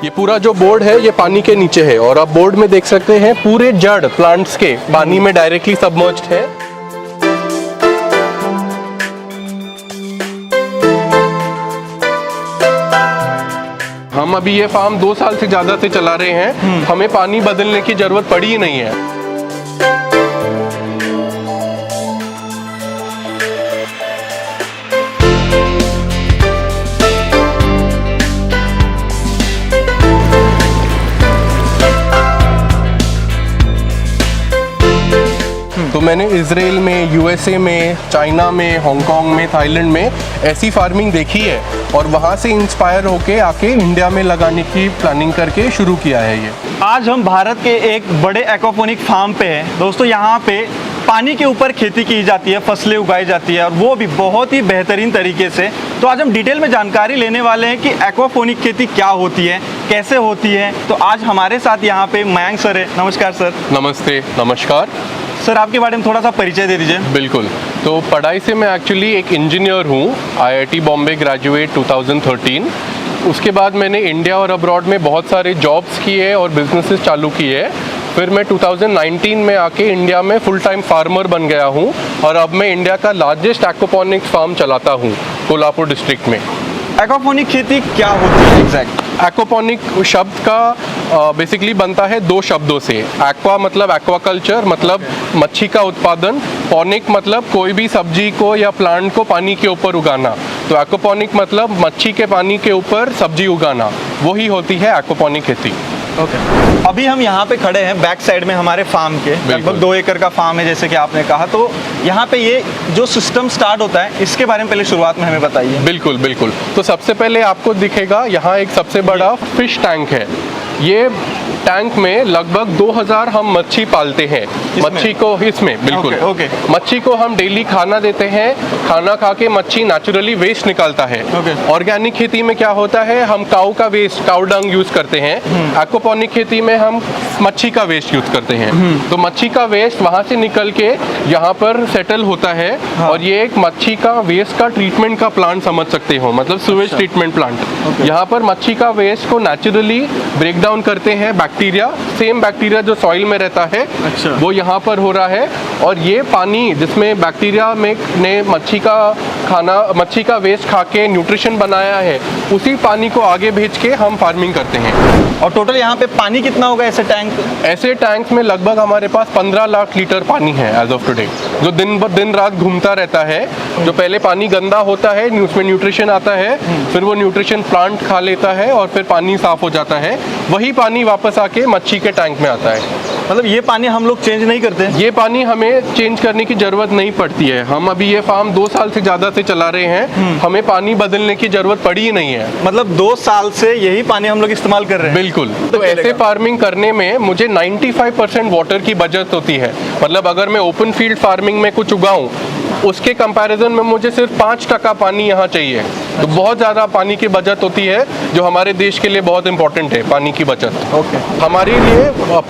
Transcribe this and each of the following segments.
ये पूरा जो बोर्ड है ये पानी के नीचे है और आप बोर्ड में देख सकते हैं पूरे जड़ प्लांट्स के पानी में डायरेक्टली सबमर्ज्ड है। हम अभी ये फार्म 2 साल से ज्यादा से चला रहे हैं, हमें पानी बदलने की जरूरत पड़ी ही नहीं है। तो मैंने इजराइल में, यूएसए में, चाइना में, हांगकांग में, थाईलैंड में ऐसी फार्मिंग देखी है और वहाँ से इंस्पायर होके आके इंडिया में लगाने की प्लानिंग करके शुरू किया है ये। आज हम भारत के एक बड़े एक्वापोनिक फार्म पे हैं दोस्तों। यहाँ पे पानी के ऊपर खेती की जाती है, फसलें उगाई जाती है और वो भी बहुत ही बेहतरीन तरीके से। तो आज हम डिटेल में जानकारी लेने वाले हैं कि एक्वापोनिक खेती क्या होती है, कैसे होती है। तो आज हमारे साथ यहाँ पे मयंक सर है। नमस्कार सर। नमस्ते, नमस्कार सर। आपके बारे में थोड़ा सा परिचय दे दीजिए। बिल्कुल। तो पढ़ाई से मैं एक्चुअली एक इंजीनियर हूँ, आईआईटी बॉम्बे ग्रेजुएट 2013। उसके बाद मैंने इंडिया और अब्रॉड में बहुत सारे जॉब्स किए और बिजनेसेस चालू किए। फिर मैं 2019 में आके इंडिया में फुल टाइम फार्मर बन गया हूँ और अब मैं इंडिया का लार्जेस्ट एक्वापोनिक्स फार्म चलाता हूँ कोल्हापुर डिस्ट्रिक्ट में। एक्वापोनिक खेती क्या होती है एग्जैक्ट? एक्वापोनिक शब्द का बेसिकली बनता है 2 शब्दों से। एक्वा मतलब एक्वाकल्चर, मतलब मच्छी का उत्पादन। पोनिक मतलब कोई भी सब्जी को या प्लांट को पानी के ऊपर उगाना। तो एक्वापोनिक मतलब मच्छी के पानी के ऊपर सब्जी उगाना, वही होती है एक्वापोनिक खेती। ओके। अभी हम यहाँ पे खड़े हैं बैक साइड में हमारे फार्म के, लगभग 2 एकड़ का फार्म है जैसे कि आपने कहा। तो यहाँ पे ये जो सिस्टम स्टार्ट होता है इसके बारे में पहले शुरुआत में हमें बताइए। बिल्कुल बिल्कुल। तो सबसे पहले आपको दिखेगा यहाँ एक सबसे बड़ा फिश टैंक है। ये टैंक में लगभग 2000 हम मच्छी पालते हैं। मच्छी को इसमें बिल्कुल ओके। मच्छी को हम डेली खाना देते हैं। खाना खा के मच्छी नेचुरली वेस्ट निकालता है। ऑर्गेनिक खेती में क्या होता है, हम काऊ का वेस्ट, काऊ डंग यूज करते हैं। एक्वापोनिक खेती में हम मच्छी का वेस्ट यूज करते हैं। तो मच्छी का वेस्ट वहां से निकल के यहाँ पर सेटल होता है। और ये एक मच्छी का वेस्ट का ट्रीटमेंट का प्लांट समझ सकते हो, मतलब सुवेज ट्रीटमेंट प्लांट। यहाँ पर मच्छी का वेस्ट को नेचुरली ब्रेक डाउन करते हैं बैक्टीरिया, सेम बैक्टीरिया जो सॉइल में रहता है वो यहाँ पर हो रहा है। और ये पानी जिसमें बैक्टीरिया में ने मच्छी का खाना, मच्छी का वेस्ट खा के न्यूट्रिशन बनाया है, उसी पानी को आगे भेज के हम फार्मिंग करते हैं। और टोटल यहाँ पे पानी कितना होगा ऐसे टैंक? ऐसे टैंक्स में लगभग हमारे पास 15 लाख लीटर पानी है एज ऑफ टुडे, जो दिन रात घूमता रहता है। जो पहले पानी गंदा होता है, उसमें न्यूट्रिशन आता है, फिर वो न्यूट्रिशन प्लांट खा लेता है और फिर पानी साफ हो जाता है। वही पानी वापस आके मच्छी के टैंक में आता है। मतलब ये पानी हम लोग चेंज नहीं करते? ये पानी हमें चेंज करने की जरूरत नहीं पड़ती है। हम अभी ये फार्म 2 साल से ज्यादा से चला रहे हैं, हमें पानी बदलने की जरूरत पड़ी ही नहीं है। मतलब 2 साल से यही पानी हम लोग इस्तेमाल कर रहे हैं? बिल्कुल। तो ऐसे फार्मिंग करने में मुझे 95% वाटर की बचत होती है। मतलब अगर मैं ओपन फील्ड फार्मिंग में कुछ उगाऊं, उसके कंपैरिजन में मुझे सिर्फ 5% पानी यहाँ चाहिए। तो बहुत ज़्यादा पानी की बचत होती है, जो हमारे देश के लिए बहुत इंपॉर्टेंट है, पानी की बचत। हमारे लिए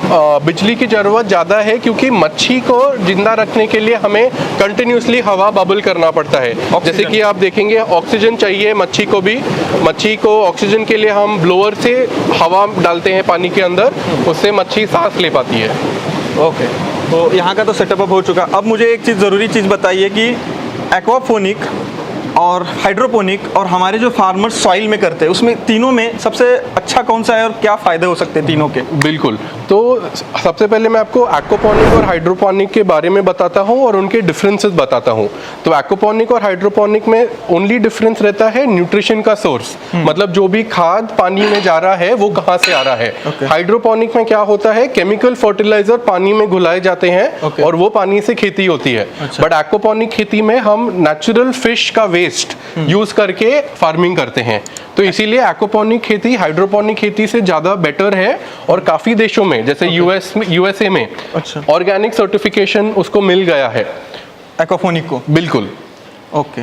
बिजली की ज़रूरत ज़्यादा है क्योंकि मच्छी को जिंदा रखने के लिए हमें कंटिन्यूसली हवा बबल करना पड़ता है। जैसे कि आप देखेंगे ऑक्सीजन चाहिए मच्छी को भी। मच्छी को ऑक्सीजन के लिए हम ब्लोअर से हवा डालते हैं पानी के अंदर, उससे मच्छी सांस ले पाती है। ओके। तो यहाँ का तो सेटअप हो चुका। अब मुझे एक चीज़ ज़रूरी चीज़ बताइए कि एक्वापोनिक और हाइड्रोपोनिक और हमारे जो फार्मर्स सॉइल में करते हैं, उसमें तीनों में सबसे अच्छा कौन सा है और क्या फ़ायदे हो सकते हैं तीनों के? बिल्कुल। तो सबसे पहले मैं आपको एक्वापोनिक और हाइड्रोपोनिक के बारे में बताता हूँ और उनके डिफरेंसेस बताता हूँ। तो एक्वापोनिक और हाइड्रोपोनिक में ओनली डिफरेंस रहता है न्यूट्रिशन का सोर्स, मतलब जो भी खाद पानी में जा रहा है वो कहाँ से आ रहा है। हाइड्रोपोनिक में क्या होता है, केमिकल फर्टिलाइजर पानी में घुलाए जाते हैं और वो पानी से खेती होती है। बट एक्वापोनिक खेती में हम नेचुरल फिश का वेस्ट यूज करके फार्मिंग करते हैं। तो इसीलिए एक्वापोनिक खेती हाइड्रोपोनिक खेती से ज़्यादा बेटर है और काफ़ी देशों में जैसे यूएसए में ऑर्गेनिक सर्टिफिकेशन उसको मिल गया है एक्वापोनिक को। बिल्कुल। ओके।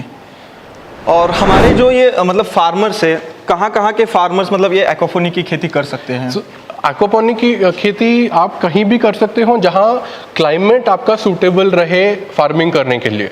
और हमारे जो ये मतलब फार्मर्स है, कहाँ के फार्मर्स मतलब ये एक्वापोनिक की खेती कर सकते हैं? एक्वापोनिक की खेती आप कहीं भी कर सकते हो जहाँ क्लाइमेट आपका सूटेबल रहे फार्मिंग करने के लिए।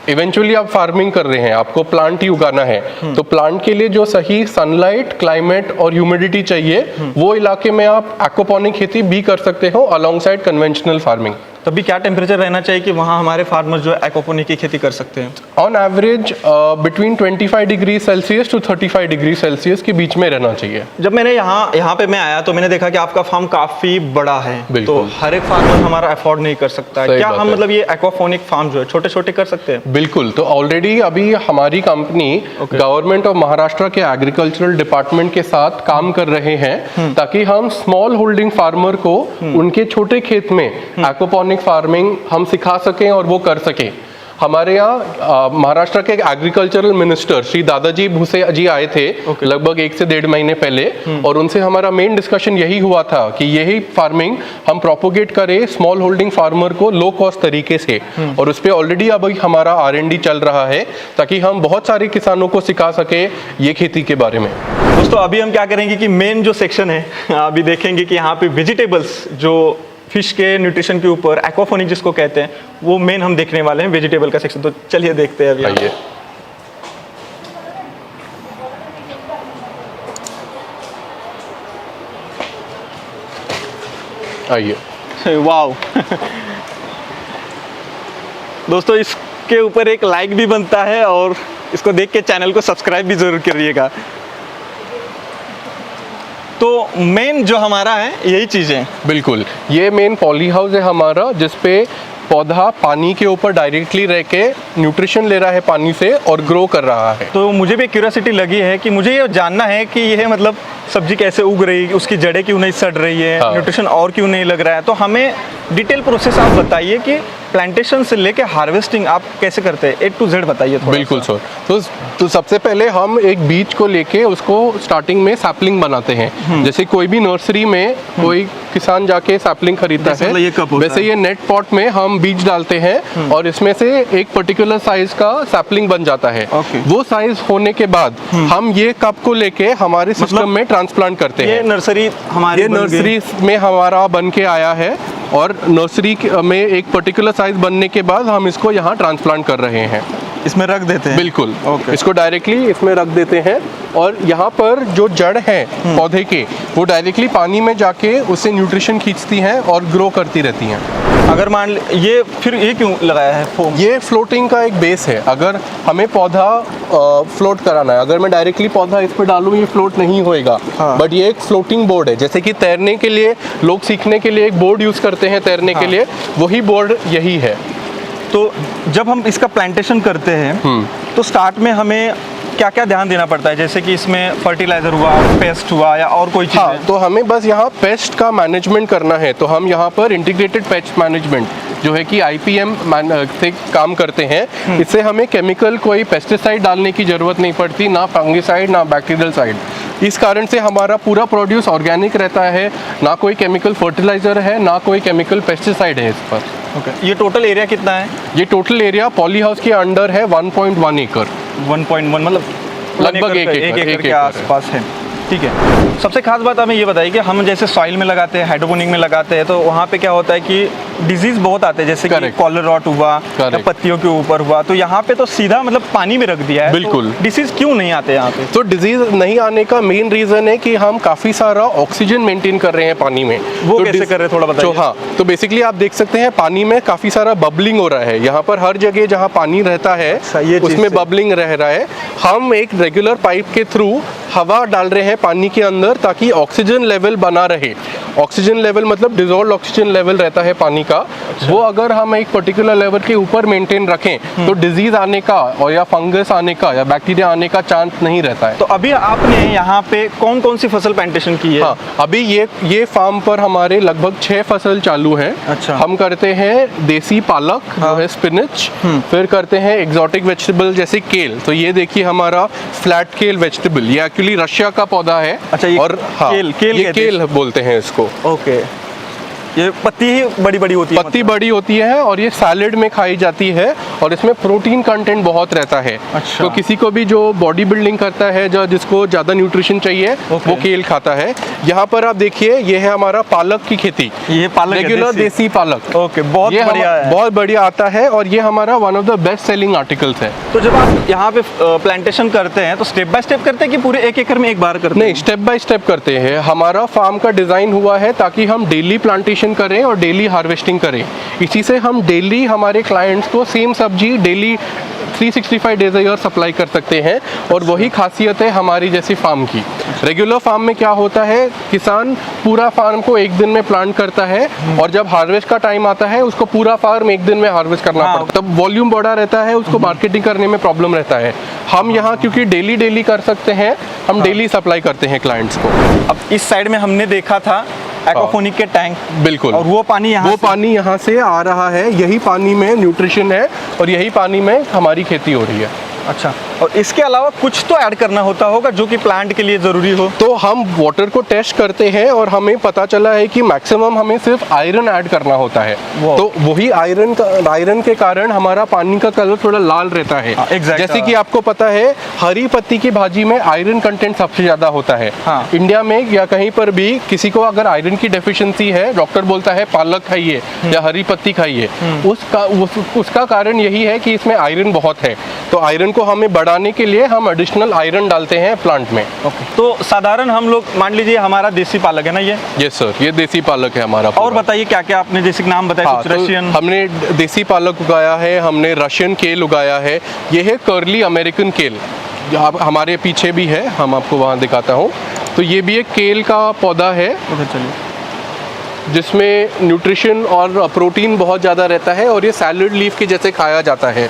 इवेंचुअली आप फार्मिंग कर रहे हैं, आपको प्लांट ही उगाना है, तो प्लांट के लिए जो सही सनलाइट, क्लाइमेट और ह्यूमिडिटी चाहिए, वो इलाके में आप एक्वापोनिक खेती भी कर सकते हो अलोंग साइड कन्वेंशनल फार्मिंग। तभी क्या टेम्परेचर रहना चाहिए कि वहाँ हमारे फार्मर्स जो एक्वापोनिक की खेती कर सकते हैं? On average between 25 degree Celsius to 35 degree Celsius के बीच में रहना चाहिए। जब मैंने यहाँ पे मैं आया तो मैंने देखा कि आपका फार्म काफी बड़ा है, तो हर एक फार्मर हमारा अफोर्ड नहीं कर सकता है। क्या हम मतलब ये एक्वापोनिक फार्म जो है छोटे छोटे कर सकते हैं? बिल्कुल। तो ऑलरेडी अभी हमारी कंपनी गवर्नमेंट ऑफ महाराष्ट्र के एग्रीकल्चरल डिपार्टमेंट के साथ काम कर रहे हैं ताकि हम स्मॉल होल्डिंग फार्मर को उनके छोटे खेत में एक्वापोनिक फार्मिंग हम सिखा सकें और वो कर सकें। हमारे यहाँ महाराष्ट्र के एग्रीकल्चरल मिनिस्टर श्री दादाजी भुसे जी आए थे लगभग 1 से 1.5 महीने पहले, और उनसे हमारा मेन डिस्कशन यही हुआ था कि यही फार्मिंग हम प्रोपोगेट करें स्मॉल होल्डिंग फार्मर को लो कॉस्ट तरीके से, और उस पर ऑलरेडी अभी हमारा R&D चल रहा है ताकि हम बहुत सारे किसानों को सिखा सके ये खेती के बारे में। दोस्तों अभी हम क्या करेंगे कि मेन जो सेक्शन है अभी देखेंगे कि यहाँ पे वेजिटेबल्स जो फिश के न्यूट्रिशन के ऊपर एक्वापोनिक जिसको कहते हैं वो मेन हम देखने वाले हैं, वेजिटेबल का सेक्शन। तो चलिए देखते हैं अभी। आइए। आइए। वाओ दोस्तों इसके ऊपर एक लाइक भी बनता है और इसको देख के चैनल को सब्सक्राइब भी जरूर करिएगा। तो मेन जो हमारा है यही चीज़ें। बिल्कुल, ये मेन पॉली हाउस है हमारा जिसपे पौधा पानी के ऊपर डायरेक्टली रह के न्यूट्रिशन ले रहा है पानी से और ग्रो कर रहा है। तो मुझे भी क्यूरियोसिटी लगी है कि मुझे ये जानना है कि यह मतलब सब्जी कैसे उग रही है, उसकी जड़ें क्यों नहीं सड़ रही है, न्यूट्रिशन और क्यों नहीं लग रहा है। तो हमें डिटेल प्रोसेस आप बताइए कि प्लांटेशन से लेके हार्वेस्टिंग आप कैसे करते हैं, A to Z बताइए थोड़ा। बिल्कुल सर। तो सबसे पहले हम एक बीज को लेके उसको स्टार्टिंग में सैपलिंग बनाते हैं। जैसे कोई भी नर्सरी में कोई किसान जाके सैपलिंग खरीदता है, वैसे ये नेट पॉट में हम बीज डालते हैं और इसमें से एक पर्टिकुलर साइज का सैपलिंग बन जाता है। वो साइज होने के बाद हम ये कप को लेके हमारे सिस्टम में ट्रांसप्लांट करते हैं। ये नर्सरी में हमारा बन के आया है और नर्सरी में एक पर्टिकुलर साइज बनने के बाद हम इसको यहाँ ट्रांसप्लांट कर रहे हैं। इसमें रख देते हैं? बिल्कुल। इसको डायरेक्टली इसमें रख देते हैं और यहाँ पर जो जड़ है पौधे के वो डायरेक्टली पानी में जाके उससे न्यूट्रिशन खींचती हैं और ग्रो करती रहती हैं। अगर मान ये फिर ये क्यों लगाया है फोम? ये फ्लोटिंग का एक बेस है। अगर हमें पौधा फ्लोट कराना है, अगर मैं डायरेक्टली पौधा इस पर डालूँ ये फ्लोट नहीं होएगा। बट ये एक फ्लोटिंग बोर्ड है, जैसे कि तैरने के लिए लोग सीखने के लिए एक बोर्ड यूज़ करते हैं तैरने के लिए, वही बोर्ड यही है। तो जब हम इसका प्लांटेशन करते हैं तो स्टार्ट में हमें क्या क्या ध्यान देना पड़ता है, जैसे कि इसमें फर्टिलाइजर हुआ, पेस्ट हुआ या और कोई चीज़? हाँ, तो हमें बस यहाँ पेस्ट का मैनेजमेंट करना है। तो हम यहाँ पर इंटीग्रेटेड पेस्ट मैनेजमेंट जो है कि IPM से काम करते हैं। इससे हमें केमिकल कोई पेस्टिसाइड डालने की ज़रूरत नहीं पड़ती, ना फंगिसाइड ना बैक्टीरियल साइड। इस कारण से हमारा पूरा प्रोड्यूस ऑर्गेनिक रहता है, ना कोई केमिकल फर्टिलाइजर है ना कोई केमिकल पेस्टिसाइड है इस पर। ये टोटल एरिया कितना है? ये टोटल एरिया पॉली हाउस के अंडर है 1.1 एकड़। 1.1 मतलब लगभग एक एकड़ के आसपास है। ठीक है। सबसे खास बात हमें ये बताइए कि हम जैसे सॉइल में लगाते हैं, हाइड्रोपोनिक में लगाते हैं, तो वहाँ पे क्या होता है कि डिजीज बहुत आते हैं, जैसे कि कॉलर रॉट हुआ या पत्तियों के ऊपर हुआ। तो यहाँ पे तो सीधा मतलब पानी में रख दिया है। बिल्कुल। तो डिसीज क्यों नहीं आते यहाँ पे? तो डिजीज नहीं आने का मेन रीजन है कि हम काफी सारा ऑक्सीजन मेंटेन कर रहे हैं पानी में। वो तो कैसे कर रहे हैं थोड़ा बताइए। हाँ, तो बेसिकली आप देख सकते हैं पानी में काफी सारा बबलिंग हो रहा है। यहाँ पर हर जगह जहाँ पानी रहता है उसमें बबलिंग रह रहा है। हम एक रेगुलर पाइप के थ्रू हवा डाल रहे हैं पानी के अंदर ताकि ऑक्सीजन लेवल बना रहे। ऑक्सीजन लेवल मतलब डिजोल्व ऑक्सीजन लेवल रहता है पानी का। वो अगर हम एक पर्टिकुलर लेवल के ऊपर मेंटेन रखें तो डिजीज आने का और या फंगस आने का या बैक्टीरिया आने का चांस नहीं रहता है। तो अभी आपने यहाँ पे कौन कौन सी फसल प्लांटेशन की है? हाँ, अभी ये फार्म पर हमारे लगभग 6 फसल चालू हैं। अच्छा। हम करते हैं देसी पालक जो है स्पिनच, फिर करते हैं एग्जॉटिक वेजिटेबल जैसे केल। तो ये देखिए हमारा फ्लैट केल वेजिटेबल, ये एक्चुअली रशिया का पौधा है। अच्छा, ये और हाँ, केल केल बोलते हैं इसको। ओके। ये पत्ती ही बड़ी बड़ी होती है, पत्ती बड़ी होती है और ये सैलेड में खाई जाती है और इसमें प्रोटीन कंटेंट बहुत रहता है। अच्छा। तो किसी को भी जो बॉडी बिल्डिंग करता है, जो जिसको ज़्यादा न्यूट्रिशन चाहिए, वो केल खाता है। यहाँ पर आप देखिए, ये है हमारा पालक की खेती। ये पालक है, रेगुलर देसी पालक। ओके, बहुत बढ़िया है। बहुत बढ़िया आता है और ये हमारा one of the best selling articles है। तो जब आप यहाँ पे प्लांटेशन करते हैं तो स्टेप बाय स्टेप करते हैं कि पूरे एक एकड़ में एक बार करते हैं? नहीं, स्टेप बाय स्टेप करते हैं। हमारा फार्म का डिज़ाइन हुआ है ताकि हम डेली प्लांटेशन करें और डेली हार्वेस्टिंग करें। इसी से हम डेली हमारे क्लाइंट्स को सेम सब्जी डेली 365 डेज ईयर सप्लाई कर सकते हैं और वही खासियत है हमारी जैसी फार्म की। रेगुलर फार्म में क्या होता है, किसान पूरा फार्म को एक दिन में प्लांट करता है और जब हार्वेस्ट का टाइम आता है उसको पूरा फार्म एक दिन में हार्वेस्ट करना पड़ता है, तब वॉल्यूम बड़ा रहता है, उसको मार्केटिंग करने में प्रॉब्लम रहता है। हम यहाँ क्योंकि डेली कर सकते हैं, हम डेली सप्लाई करते हैं क्लाइंट्स को। अब इस साइड में हमने देखा था एक्वापोनिक के टैंक, बिल्कुल, और वो पानी यहाँ से आ रहा है। यही पानी में न्यूट्रिशन है और यही पानी में हमारी खेती हो रही है। अच्छा, और इसके अलावा कुछ तो ऐड करना होता होगा जो कि प्लांट के लिए ज़रूरी हो? तो हम वाटर को टेस्ट करते हैं और हमें पता चला है कि मैक्सिमम हमें सिर्फ आयरन ऐड करना होता है। तो वही आयरन के कारण हमारा पानी का कलर थोड़ा लाल रहता है। जैसे कि आपको पता है, हरी पत्ती की भाजी में आयरन कंटेंट सबसे ज़्यादा होता है। इंडिया में या कहीं पर भी किसी को अगर आयरन की डेफिशिएंसी है, डॉक्टर बोलता है पालक खाइए या हरी पत्ती खाइए, उसका कारण यही है कि इसमें आयरन बहुत है। तो आयरन को हमें बढ़ाने के लिए हम एडिशनल आयरन डालते हैं प्लांट में। तो साधारण हम लोग मान लीजिए हमारा देसी पालक है ना ये? यस सर, ये देसी पालक है हमारा। और बताइए क्या क्या आपने जैसे नाम बताया? कुछ रशियन, हमने देसी पालक उगाया है, हमने रशियन केल उगाया है। ये है कर्ली अमेरिकन केल, हमारे पीछे भी है, हम आपको वहाँ दिखाता हूँ। तो ये भी एक केल का पौधा है जिसमें न्यूट्रिशन और प्रोटीन बहुत ज़्यादा रहता है और ये सैलड लीफ के जैसे खाया जाता है।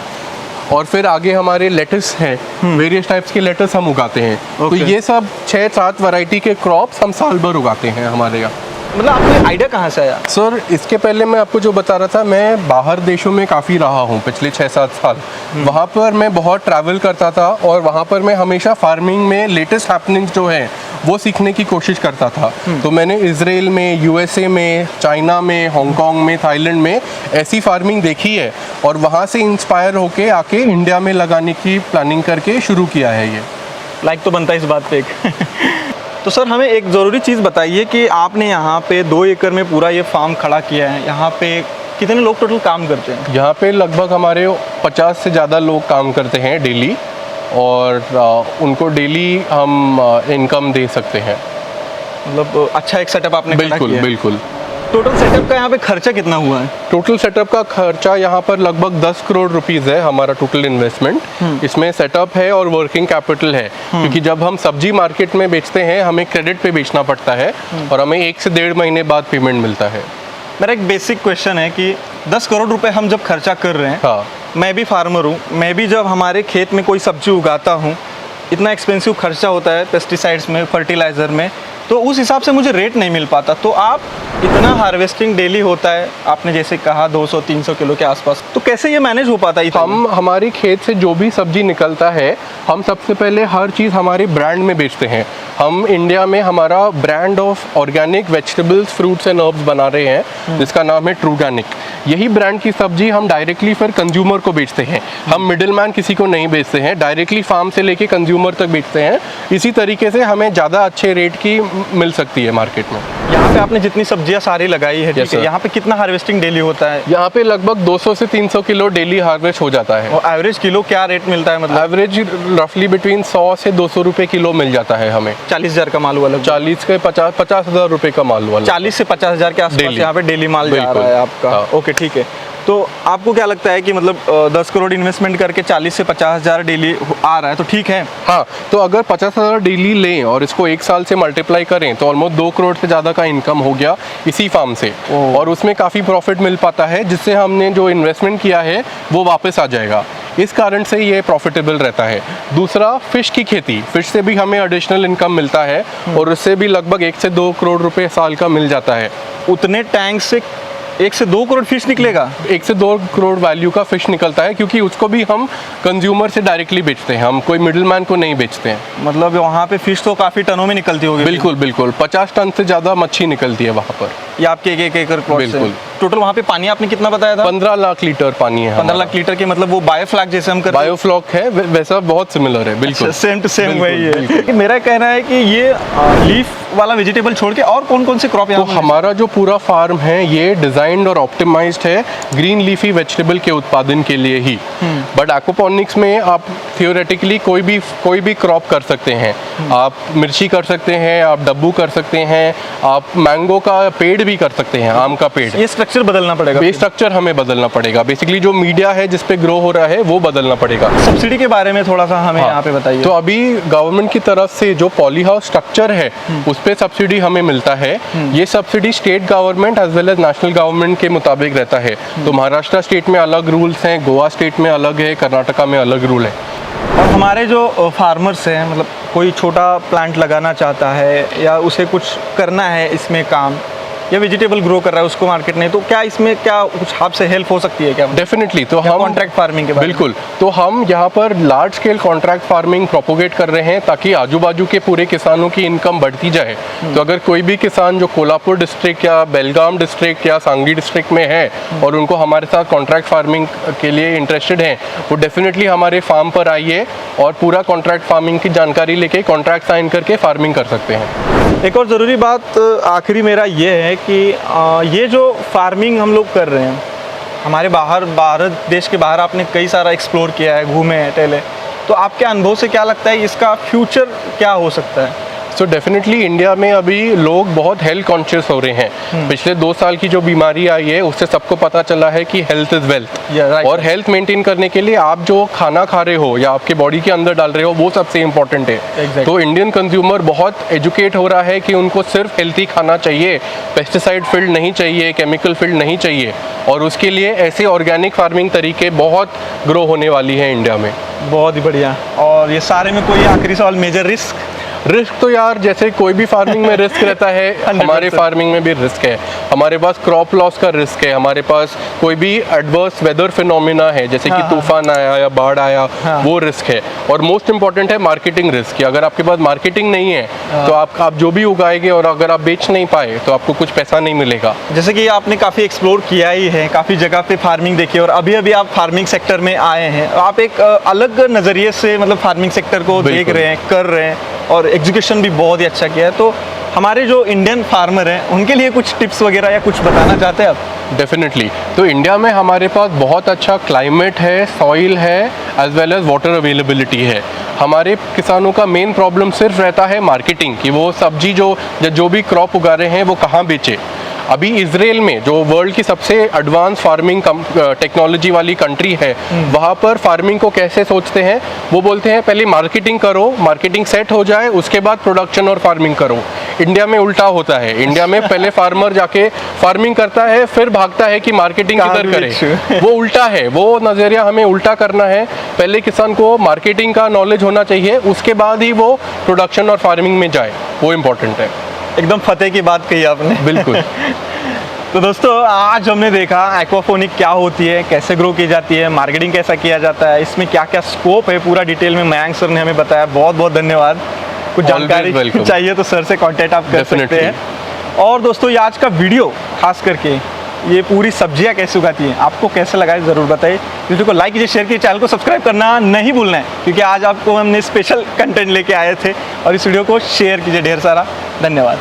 और फिर आगे हमारे लेटस हैं, वेरियस टाइप्स के लेटस हम उगाते हैं। तो ये सब 6-7 वैरायटी के क्रॉप्स हम साल भर उगाते हैं हमारे यहाँ। मतलब आपको आइडिया कहाँ से आया? सर, इसके पहले मैं आपको जो बता रहा था, मैं बाहर देशों में काफ़ी रहा हूँ पिछले 6-7 साल। वहाँ पर मैं बहुत ट्रैवल करता था और वहाँ पर मैं हमेशा फार्मिंग में लेटेस्ट हैपनिंग्स जो है वो सीखने की कोशिश करता था। तो मैंने इजराइल में, यूएसए में, चाइना में, हांगकांग में, थाईलैंड में ऐसी फार्मिंग देखी है और वहाँ से इंस्पायर होके आके इंडिया में लगाने की प्लानिंग करके शुरू किया है ये। लाइक तो बनता है इस बात पे एक। तो सर हमें एक ज़रूरी चीज़ बताइए कि आपने यहाँ पे 2 एकड़ में पूरा ये फार्म खड़ा किया है, यहाँ पे कितने लोग टोटल काम करते हैं? यहाँ पे लगभग हमारे 50 से ज़्यादा लोग काम करते हैं डेली और उनको डेली हम इनकम दे सकते हैं। मतलब अच्छा एक सेटअप आपने खड़ा किया है। बिल्कुल। टोटल सेटअप का यहाँ पे खर्चा कितना हुआ है? टोटल सेटअप का खर्चा यहाँ पर लगभग 10 करोड़ रुपीस है हमारा टोटल इन्वेस्टमेंट। इसमें सेटअप है और वर्किंग कैपिटल है, क्योंकि जब हम सब्जी मार्केट में बेचते हैं हमें क्रेडिट पे बेचना पड़ता है और हमें 1 से 1.5 महीने बाद पेमेंट मिलता है। मेरा एक बेसिक क्वेश्चन है कि 10 करोड़ रुपए हम जब खर्चा कर रहे हैं, हाँ, मैं भी फार्मर हूँ, मैं भी जब हमारे खेत में कोई सब्जी उगाता हूँ, इतना एक्सपेंसिव खर्चा होता है पेस्टिसाइड्स में, फर्टिलाइज़र में, तो उस हिसाब से मुझे रेट नहीं मिल पाता। तो आप इतना हार्वेस्टिंग डेली होता है, आपने जैसे कहा 200-300 किलो के आसपास, तो कैसे ये मैनेज हो पाता है? हम हमारे खेत से जो भी सब्जी निकलता है, हम सबसे पहले हर चीज़ हमारे ब्रांड में बेचते हैं। हम इंडिया में हमारा brand of organic vegetables, fruits and herbs बना रहे हैं जिसका नाम है ट्रूगैनिक। यही ब्रांड की सब्जी हम डायरेक्टली फिर कंज्यूमर को बेचते हैं। हम मिडिल मैन किसी को नहीं बेचते हैं, डायरेक्टली फार्म से लेके कंज्यूमर तक बेचते हैं। इसी तरीके से हमें ज़्यादा अच्छे रेट की मिल सकती है मार्केट में। यहाँ पे आपने जितनी सब्जियाँ सारी लगाई है, ठीक है, यहाँ पे कितना हार्वेस्टिंग डेली होता है? यहाँ पे लगभग 200 से 300 किलो डेली हार्वेस्ट हो जाता है। और एवरेज किलो क्या रेट मिलता है? मतलब एवरेज रफली बिटवीन 100 से 200 रुपये किलो मिल जाता है हमें। 40,000 का माल वाला? 40 के 50,000 रुपये का माल वाला। 40 से 50,000 के आसपास यहाँ पे डेली माल जा रहा है आपका। हाँ। ओके, ठीक है। तो आपको क्या लगता है कि मतलब 10 करोड़ इन्वेस्टमेंट करके 40 से 50,000 डेली आ रहा है, तो ठीक है? हाँ, तो अगर 50,000 डेली लें और इसको 1 साल से मल्टीप्लाई करें तो ऑलमोस्ट 2 करोड़ से ज़्यादा का इनकम हो गया इसी फार्म से। और उसमें काफ़ी प्रॉफिट मिल पाता है, जिससे हमने जो इन्वेस्टमेंट किया है वो वापस आ जाएगा। इस कारण से ये प्रॉफिटेबल रहता है। दूसरा, फिश की खेती, फिश से भी हमें एडिशनल इनकम मिलता है और उससे भी लगभग 1 से 2 करोड़ रुपए साल का मिल जाता है। उतने टैंक से 1 से 2 करोड़ फिश निकलेगा? 1 से 2 करोड़ वैल्यू का फिश निकलता है, क्योंकि उसको भी हम कंज्यूमर से डायरेक्टली बेचते हैं, हम कोई मिडिल मैन को नहीं बेचते हैं। मतलब वहाँ पे फिश तो काफ़ी टनों में निकलती होगी? बिल्कुल बिल्कुल, 50 टन से ज़्यादा मच्छी निकलती है वहाँ पर। ये आपके एक एकड़ प्लॉट से? बिल्कुल। टोटल वहाँ पे पानी आपने कितना बताया था? 15 लाख लीटर पानी है। 15 लाख लीटर के, मतलब वो बायोफ्लैक जैसे हम करते हैं? बायोफ्लॉक है, वैसा बहुत सिमिलर है। बिल्कुल सेम टू सेम बिल्कुल, वही है। बिल्कुल। मेरा कहना है कि ये लीफ वाला वेजिटेबल छोड़ के और कौन कौन से क्रॉप तो यहाँ पे? हमारा जो पूरा फार्म है ये डिजाइन्ड और ऑप्टिमाइज्ड है ग्रीन लीफी वेजिटेबल के उत्पादन के लिए ही। बट एक्वापोनिक्स में आप थियोरेटिकली कोई भी क्रॉप कर सकते हैं। आप मिर्ची कर सकते हैं, आप डब्बू कर सकते हैं, आप मैंगो का पेड़ भी कर सकते हैं, आम का पेड़। ये स्ट्रक्चर बदलना पड़ेगा? बेस स्ट्रक्चर हमें बदलना पड़ेगा, बेसिकली जो मीडिया है जिस पे ग्रो हो रहा है वो बदलना पड़ेगा। सब्सिडी के बारे में थोड़ा सा हमें यहाँ पे बताइए। तो अभी गवर्नमेंट की तरफ से जो पॉली हाउस स्ट्रक्चर है उस पे सब्सिडी हमें मिलता है। ये subsidy state government as well as national government के मुताबिक रहता है। तो महाराष्ट्र स्टेट में अलग रूल्स हैं, गोवा स्टेट में अलग है, कर्नाटका में अलग रूल है। और हमारे जो फार्मर्स हैं, मतलब कोई छोटा प्लांट लगाना चाहता है या उसे कुछ करना है इसमें काम, या वेजिटेबल ग्रो कर रहा है उसको मार्केट नहीं, तो क्या इसमें क्या कुछ आपसे हेल्प हो सकती है क्या? डेफिनेटली। तो हम कॉन्ट्रैक्ट फार्मिंग के बारे में? बिल्कुल। तो हम यहाँ पर large scale contract farming propagate कर रहे हैं ताकि आजू बाजू के पूरे किसानों की इनकम बढ़ती जाए। तो अगर कोई भी किसान जो कोल्हापुर डिस्ट्रिक्ट या बेलगाम डिस्ट्रिक्ट या सांगली डिस्ट्रिक्ट में है और उनको हमारे साथ कॉन्ट्रैक्ट फार्मिंग के लिए इंटरेस्टेड हैं, वो डेफिनेटली हमारे फार्म पर आइए और पूरा कॉन्ट्रैक्ट फार्मिंग की जानकारी लेके कॉन्ट्रैक्ट साइन करके फार्मिंग कर सकते हैं। एक और ज़रूरी बात आखिरी मेरा ये है कि ये जो फार्मिंग हम लोग कर रहे हैं, हमारे भारत देश के बाहर आपने कई सारा एक्सप्लोर किया है, घूमे हैं, टहले, तो आपके अनुभव से क्या लगता है इसका फ्यूचर क्या हो सकता है? सो डेफिनेटली इंडिया में अभी लोग बहुत हेल्थ कॉन्शियस हो रहे हैं। पिछले 2 साल की जो बीमारी आई है उससे सबको पता चला है कि हेल्थ इज़ वेल्थ। और हेल्थ मेंटेन करने के लिए आप जो खाना खा रहे हो या आपके बॉडी के अंदर डाल रहे हो वो सबसे इम्पोर्टेंट है। तो इंडियन कंज्यूमर बहुत एजुकेट हो रहा है कि उनको सिर्फ हेल्थी खाना चाहिए, पेस्टिसाइड फिल्ड नहीं चाहिए, केमिकल फिल्ड नहीं चाहिए। और उसके लिए ऐसे ऑर्गेनिक फार्मिंग तरीके बहुत ग्रो होने वाली है इंडिया में। बहुत ही बढ़िया। और ये सारे में कोई आखिरी सवाल, मेजर रिस्क तो यार जैसे कोई भी फार्मिंग में रिस्क रहता है, हमारे फार्मिंग में भी रिस्क है। हमारे पास क्रॉप लॉस का रिस्क है, हमारे पास कोई भी एडवर्स वेदर फिनोमिना है जैसे कि तूफान आया या बाढ़ आया, वो रिस्क है। और मोस्ट इम्पॉर्टेंट है मार्केटिंग रिस्क, कि अगर आपके पास मार्केटिंग नहीं है तो आप जो भी उगाएंगे और अगर आप बेच नहीं पाए तो आपको कुछ पैसा नहीं मिलेगा। जैसे कि आपने काफ़ी एक्सप्लोर किया ही है, काफ़ी जगह पे फार्मिंग देखी और अभी अभी आप फार्मिंग सेक्टर में आए हैं, आप एक अलग नज़रिए से मतलब फार्मिंग सेक्टर को देख रहे हैं, कर रहे हैं और एजुकेशन भी बहुत ही अच्छा किया है। तो हमारे जो इंडियन फार्मर हैं उनके लिए कुछ टिप्स वगैरह या कुछ बताना चाहते हैं आप? डेफिनेटली। तो इंडिया में हमारे पास बहुत अच्छा क्लाइमेट है, सॉइल है, as well as water availability है। हमारे किसानों का मेन प्रॉब्लम सिर्फ रहता है मार्केटिंग, कि वो सब्जी जो भी क्रॉप उगा रहे हैं वो कहाँ बेचे। अभी इजराइल में जो वर्ल्ड की सबसे एडवांस फार्मिंग टेक्नोलॉजी वाली कंट्री है, वहाँ पर फार्मिंग को कैसे सोचते हैं, वो बोलते हैं पहले मार्केटिंग करो, मार्केटिंग सेट हो जाए उसके बाद प्रोडक्शन और फार्मिंग करो। इंडिया में उल्टा होता है, इंडिया में पहले फार्मर जाके फार्मिंग करता है फिर भागता है कि मार्केटिंग किधर करे। वो उल्टा है, वो नज़रिया हमें उल्टा करना है। पहले किसान को मार्केटिंग का नॉलेज होना चाहिए, उसके बाद ही वो प्रोडक्शन और फार्मिंग में जाए, वो इम्पोर्टेंट है। एकदम फतेह की बात कही आपने। बिल्कुल। तो दोस्तों आज हमने देखा एक्वापोनिक क्या होती है, कैसे ग्रो की जाती है, मार्केटिंग कैसा किया जाता है, इसमें क्या क्या स्कोप है, पूरा डिटेल में मयंक सर ने हमें बताया। बहुत बहुत धन्यवाद। कुछ जानकारी चाहिए तो सर से कांटेक्ट आप कर सकते हैं। और दोस्तों ये आज का वीडियो खास करके ये पूरी सब्जियां कैसे उगाती हैं आपको कैसे लगा है ज़रूर बताइए। वीडियो को लाइक कीजिए, शेयर कीजिए, चैनल को सब्सक्राइब करना नहीं भूलना है क्योंकि आज आपको हमने स्पेशल कंटेंट लेके आए थे। और इस वीडियो को शेयर कीजिए ढेर सारा। धन्यवाद।